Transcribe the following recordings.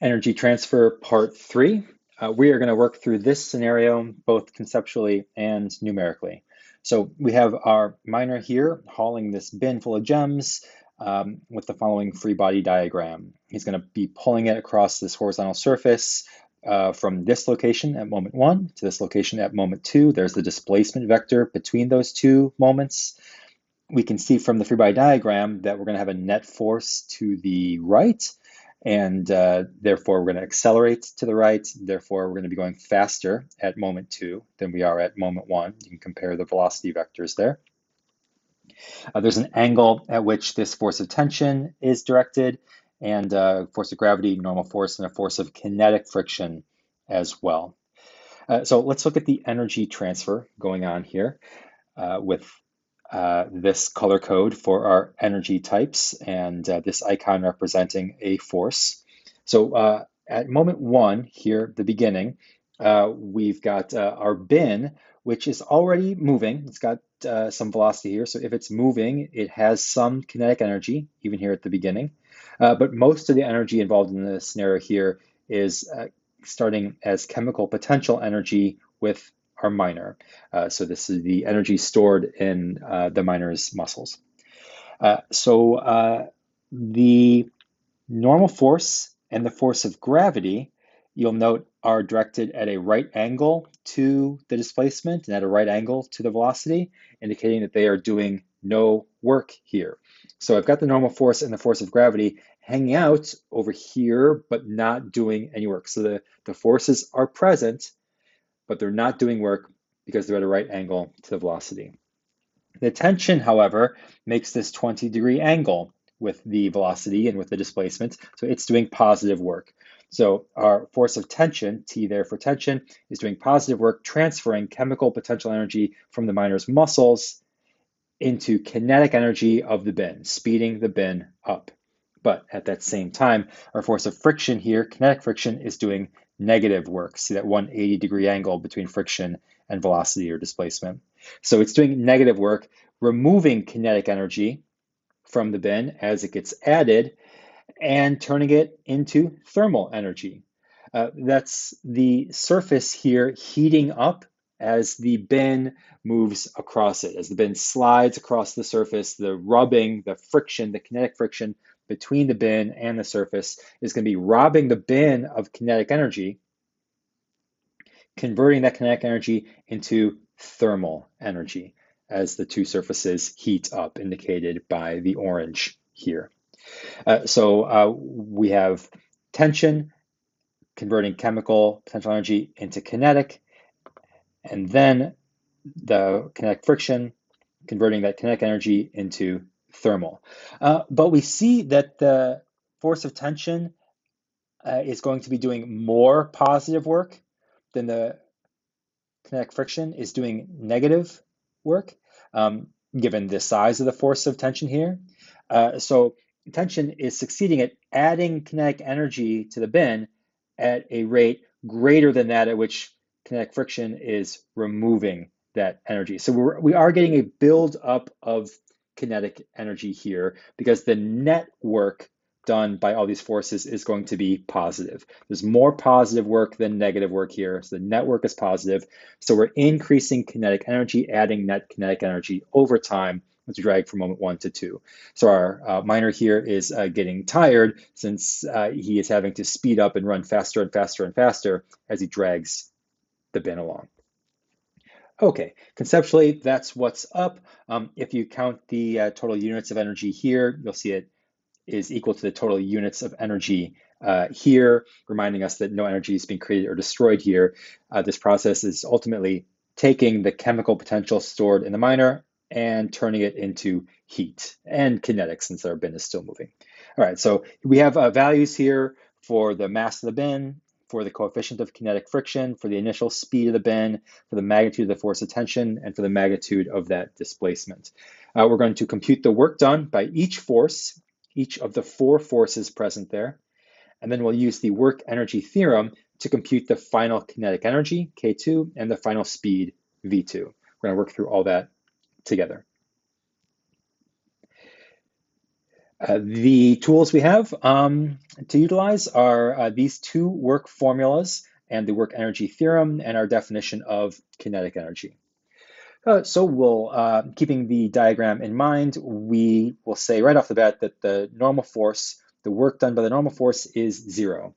Energy transfer part three. We are going to work through this scenario both conceptually and numerically. So we have our miner here hauling this bin full of gems with the following free body diagram. He's going to be pulling it across this horizontal surface from this location at moment one to this location at moment two. There's the displacement vector between those two moments. We can see from the free body diagram that we're going to have a net force to the right, and therefore we're going to accelerate to the right. Therefore, we're going to be going faster at moment two than we are at moment one. You can compare the velocity vectors there. There's an angle at which this force of tension is directed, and force of gravity, normal force, and a force of kinetic friction as well. So let's look at the energy transfer going on here with this color code for our energy types and this icon representing a force. So at moment one here, the beginning, we've got our bin, which is already moving. It's got some velocity here. So if it's moving, it has some kinetic energy, even here at the beginning. But most of the energy involved in the scenario here is starting as chemical potential energy with our miner. So this is the energy stored in the miner's muscles. So the normal force and the force of gravity, you'll note, are directed at a right angle to the displacement and at a right angle to the velocity, indicating that they are doing no work here. So I've got the normal force and the force of gravity hanging out over here, but not doing any work. So the forces are present, but they're not doing work because they're at a right angle to the velocity. The tension, however, makes this 20-degree angle with the velocity and with the displacement, so it's doing positive work. So our force of tension, T there for tension, is doing positive work, transferring chemical potential energy from the miner's muscles into kinetic energy of the bin, speeding the bin up. But at that same time, our force of friction here, kinetic friction, is doing negative work. See that 180-degree angle between friction and velocity or displacement. So it's doing negative work, removing kinetic energy from the bin as it gets added and turning it into thermal energy. That's the surface here heating up as the bin moves across it. As the bin slides across the surface, the rubbing, the friction, the kinetic friction between the bin and the surface is going to be robbing the bin of kinetic energy, converting that kinetic energy into thermal energy as the two surfaces heat up, indicated by the orange here. So we have tension converting chemical potential energy into kinetic, and then the kinetic friction converting that kinetic energy into thermal. But we see that the force of tension is going to be doing more positive work than the kinetic friction is doing negative work, given the size of the force of tension here. So tension is succeeding at adding kinetic energy to the bin at a rate greater than that at which kinetic friction is removing that energy. So we are getting a build up of kinetic energy here because the net work done by all these forces is going to be positive. There's more positive work than negative work here. So the net work is positive. So we're increasing kinetic energy, adding net kinetic energy over time as we drag from moment one to two. So our miner here is getting tired since he is having to speed up and run faster and faster and faster as he drags the bin along. Okay, conceptually, that's what's up. If you count the total units of energy here, you'll see it is equal to the total units of energy here, reminding us that no energy is being created or destroyed here. This process is ultimately taking the chemical potential stored in the miner and turning it into heat and kinetics, since our bin is still moving. All right, so we have values here for the mass of the bin, for the coefficient of kinetic friction, for the initial speed of the bin, for the magnitude of the force of tension, and for the magnitude of that displacement. We're going to compute the work done by each force, each of the four forces present there, and then we'll use the work energy theorem to compute the final kinetic energy, K2, and the final speed, V2. We're going to work through all that together. The tools we have to utilize are these two work formulas and the work energy theorem and our definition of kinetic energy. So we'll, keeping the diagram in mind, we will say right off the bat that the normal force, the work done by the normal force is 0.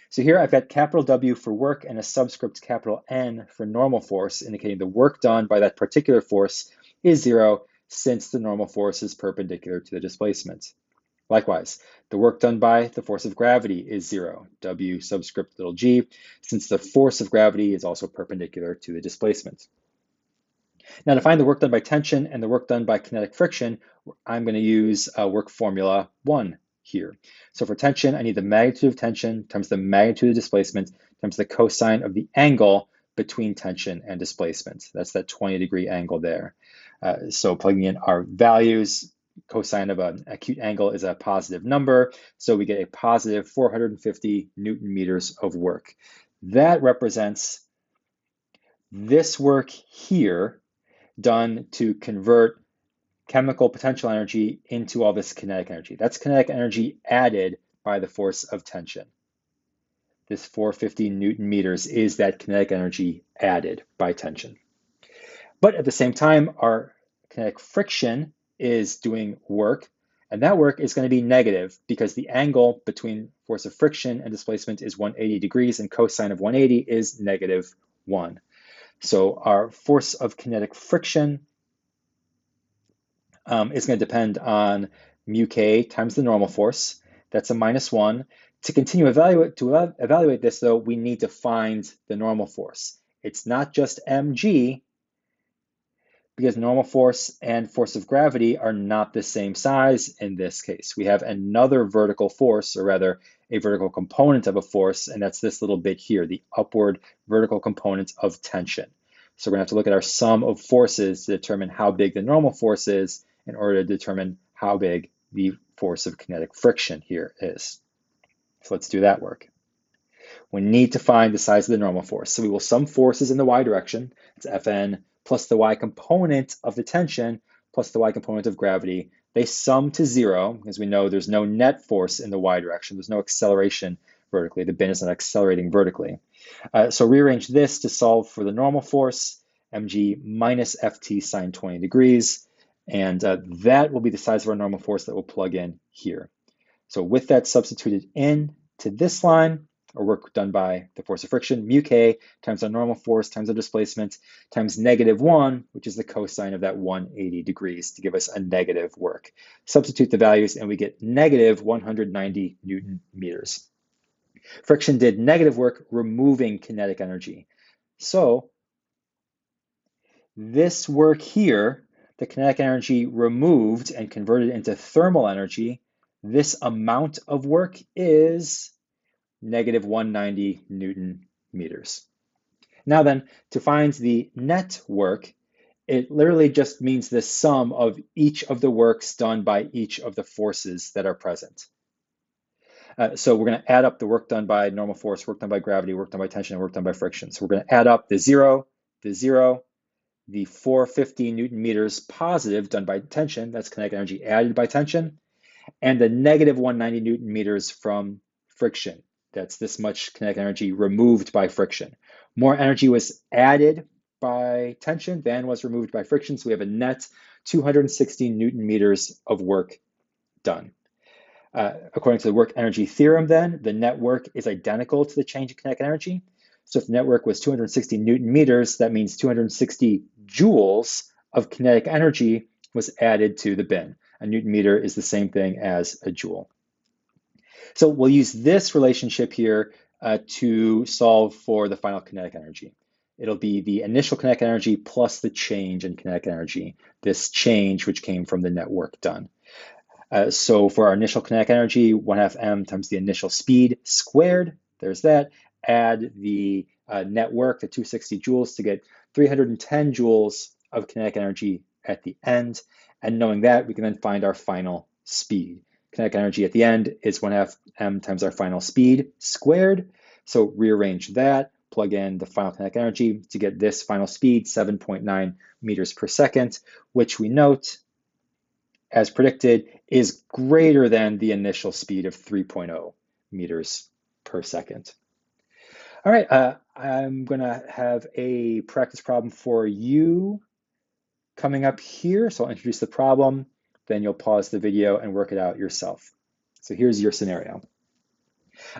So here I've got capital W for work and a subscript capital N for normal force, indicating the work done by that particular force is 0 since the normal force is perpendicular to the displacement. Likewise, the work done by the force of gravity is 0, W subscript little g, since the force of gravity is also perpendicular to the displacement. Now to find the work done by tension and the work done by kinetic friction, I'm going to use work formula 1 here. So for tension, I need the magnitude of tension times the magnitude of displacement times the cosine of the angle between tension and displacement. That's that 20-degree angle there. So plugging in our values, cosine of an acute angle is a positive number, so we get a positive 450 Newton meters of work. That represents this work here done to convert chemical potential energy into all this kinetic energy. That's kinetic energy added by the force of tension. This 450 Newton meters is that kinetic energy added by tension. But at the same time, our kinetic friction is doing work, and that work is going to be negative because the angle between force of friction and displacement is 180 degrees, and cosine of 180 is negative 1. So our force of kinetic friction is going to depend on mu k times the normal force. That's a -1. To continue to evaluate this, though, we need to find the normal force. It's not just mg, because normal force and force of gravity are not the same size in this case. We have another vertical force, or rather a vertical component of a force, and that's this little bit here, the upward vertical component of tension. So we're going to have to look at our sum of forces to determine how big the normal force is in order to determine how big the force of kinetic friction here is. So let's do that work. We need to find the size of the normal force. So we will sum forces in the y direction. It's Fn plus the y component of the tension plus the y component of gravity. They sum to 0 because we know there's no net force in the y direction. There's no acceleration vertically. The bin is not accelerating vertically. So rearrange this to solve for the normal force, mg minus ft sine 20 degrees. And that will be the size of our normal force that we'll plug in here. So with that substituted in to this line, or work done by the force of friction, mu k times our normal force times our displacement times -1, which is the cosine of that 180 degrees to give us a negative work. Substitute the values and we get negative 190 Newton meters. Friction did negative work, removing kinetic energy. So this work here, the kinetic energy removed and converted into thermal energy, this amount of work is negative 190 Newton meters. Now then, to find the net work, it literally just means the sum of each of the works done by each of the forces that are present. So we're going to add up the work done by normal force, work done by gravity, work done by tension, and work done by friction. So we're going to add up the 0, the 450 Newton meters positive done by tension, that's kinetic energy added by tension, and the negative 190 Newton meters from friction. That's this much kinetic energy removed by friction. More energy was added by tension than was removed by friction, so we have a net 260 Newton meters of work done. According to the work energy theorem then, the net work is identical to the change in kinetic energy. So if the net work was 260 Newton meters, that means 260 joules of kinetic energy was added to the bin. A Newton meter is the same thing as a joule. So we'll use this relationship here to solve for the final kinetic energy. It'll be the initial kinetic energy plus the change in kinetic energy, this change which came from the net work done. So for our initial kinetic energy, 1/2 m times the initial speed squared, there's that. Add the net work, the 260 joules, to get 310 joules of kinetic energy at the end. And knowing that, we can then find our final speed. Kinetic energy at the end is 1/2 m times our final speed squared. So rearrange that, plug in the final kinetic energy to get this final speed, 7.9 meters per second, which we note as predicted, is greater than the initial speed of 3.0 meters per second. All right, I'm going to have a practice problem for you coming up here. So I'll introduce the problem, then you'll pause the video and work it out yourself. So here's your scenario.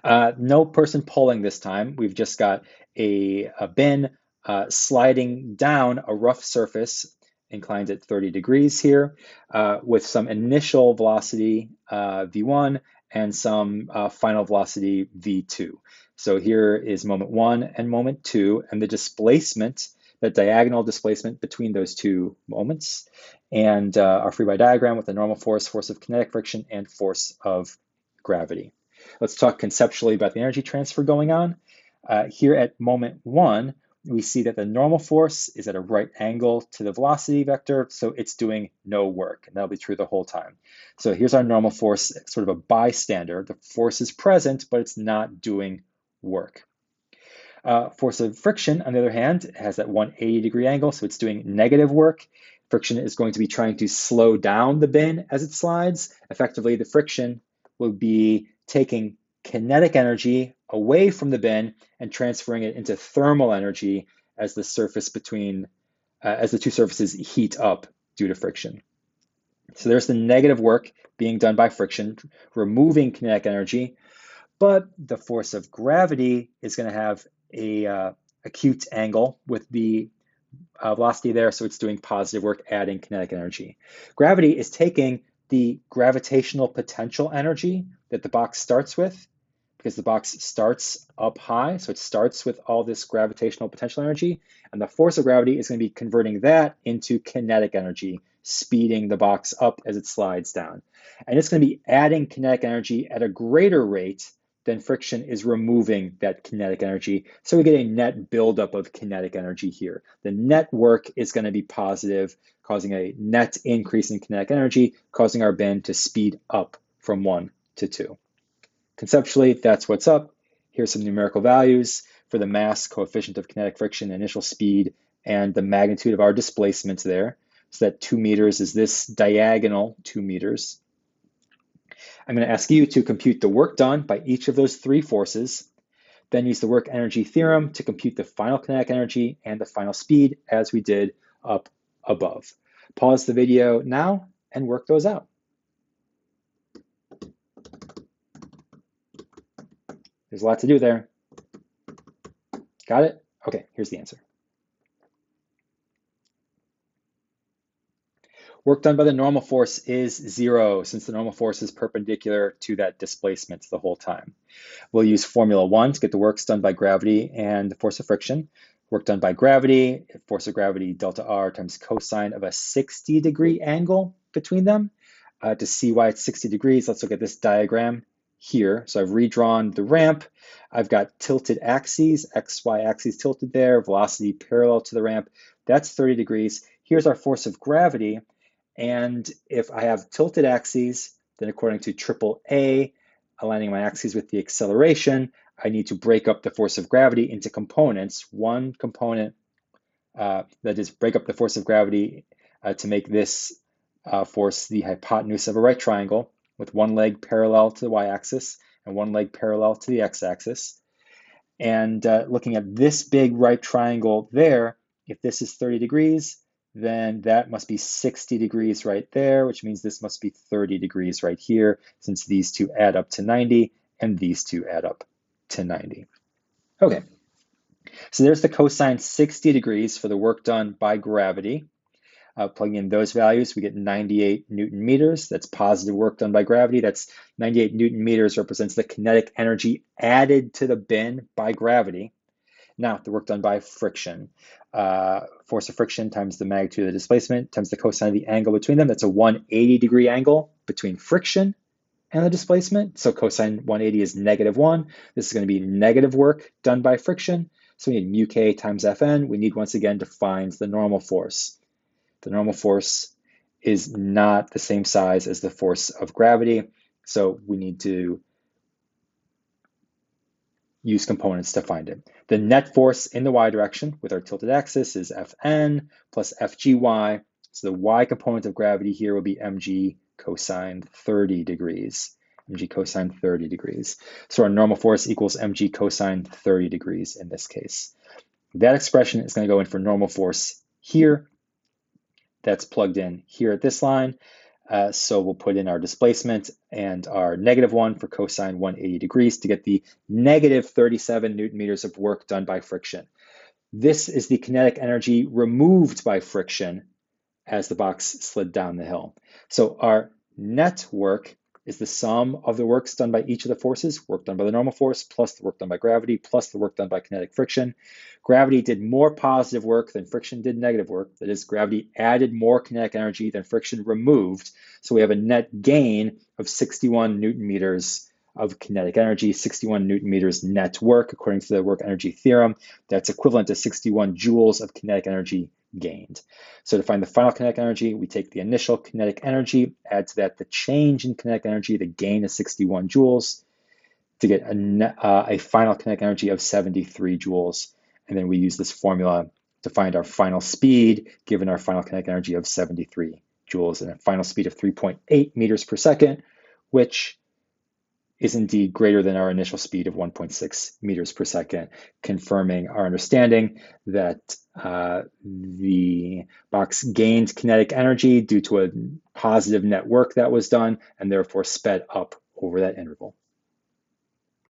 No person pulling this time. We've just got a bin sliding down a rough surface inclined at 30 degrees here with some initial velocity v1 and some final velocity v2. So here is moment 1 and moment 2 and the displacement, the diagonal displacement between those two moments, and our free body diagram with the normal force, force of kinetic friction, and force of gravity. Let's talk conceptually about the energy transfer going on. Here at moment 1, we see that the normal force is at a right angle to the velocity vector, so it's doing no work, and that'll be true the whole time. So here's our normal force, sort of a bystander. The force is present, but it's not doing work. Force of friction, on the other hand, has that 180-degree angle, so it's doing negative work. Friction is going to be trying to slow down the bin as it slides. Effectively, the friction will be taking kinetic energy away from the bin and transferring it into thermal energy as the surface between, as the two surfaces heat up due to friction. So there's the negative work being done by friction, removing kinetic energy, but the force of gravity is going to have a acute angle with the velocity there, so it's doing positive work, adding kinetic energy. Gravity is taking the gravitational potential energy that the box starts with, because the box starts up high, so it starts with all this gravitational potential energy, and the force of gravity is going to be converting that into kinetic energy, speeding the box up as it slides down. And it's going to be adding kinetic energy at a greater rate than friction is removing that kinetic energy. So we get a net buildup of kinetic energy here. The net work is going to be positive, causing a net increase in kinetic energy, causing our bin to speed up from 1 to 2. Conceptually, that's what's up. Here's some numerical values for the mass, coefficient of kinetic friction, initial speed, and the magnitude of our displacement there. So that 2 meters is this diagonal 2 meters. I'm going to ask you to compute the work done by each of those 3 forces, then use the work energy theorem to compute the final kinetic energy and the final speed as we did up above. Pause the video now and work those out. There's a lot to do there. Got it? Okay, here's the answer. Work done by the normal force is 0, since the normal force is perpendicular to that displacement the whole time. We'll use Formula 1 to get the works done by gravity and the force of friction. Work done by gravity, force of gravity delta R times cosine of a 60-degree angle between them. To see why it's 60 degrees, let's look at this diagram here. So I've redrawn the ramp. I've got tilted axes, x, y axes tilted there, velocity parallel to the ramp. That's 30 degrees. Here's our force of gravity. And if I have tilted axes, then according to AAA, aligning my axes with the acceleration, I need to break up the force of gravity into components. One component, that is, break up the force of gravity to make this force the hypotenuse of a right triangle with one leg parallel to the y-axis and one leg parallel to the x-axis. And looking at this big right triangle there, if this is 30 degrees, then that must be 60 degrees right there, which means this must be 30 degrees right here, since these two add up to 90 and these two add up to 90. Okay, so there's the cosine 60 degrees for the work done by gravity. Plugging in those values, we get 98 Newton meters. That's positive work done by gravity. That's 98 Newton meters represents the kinetic energy added to the bin by gravity. Now, the work done by friction. Force of friction times the magnitude of the displacement times the cosine of the angle between them. That's a 180-degree angle between friction and the displacement. So cosine 180 is -1. This is going to be negative work done by friction. So we need mu k times Fn. We need, once again, to find the normal force. The normal force is not the same size as the force of gravity. So we need to use components to find it. The net force in the y direction with our tilted axis is Fn plus Fgy So the y component of gravity here will be mg cosine 30 degrees. Mg cosine 30 degrees. So our normal force equals mg cosine 30 degrees in this case. That expression is going to go in for normal force here. That's plugged in here at this line. So we'll put in our displacement and our -1 for cosine 180 degrees to get the -37 Newton meters of work done by friction. This is the kinetic energy removed by friction as the box slid down the hill. So our net work is the sum of the works done by each of the forces, work done by the normal force, plus the work done by gravity, plus the work done by kinetic friction. Gravity did more positive work than friction did negative work. That is, gravity added more kinetic energy than friction removed. So we have a net gain of 61 Newton meters of kinetic energy, 61 Newton meters net work, according to the work energy theorem. That's equivalent to 61 joules of kinetic energy gained. So to find the final kinetic energy, we take the initial kinetic energy, add to that the change in kinetic energy, the gain is 61 joules, to get a final kinetic energy of 73 joules. And then we use this formula to find our final speed, given our final kinetic energy of 73 joules and a final speed of 3.8 meters per second, which is indeed greater than our initial speed of 1.6 meters per second, confirming our understanding that the box gained kinetic energy due to a positive net work that was done and therefore sped up over that interval.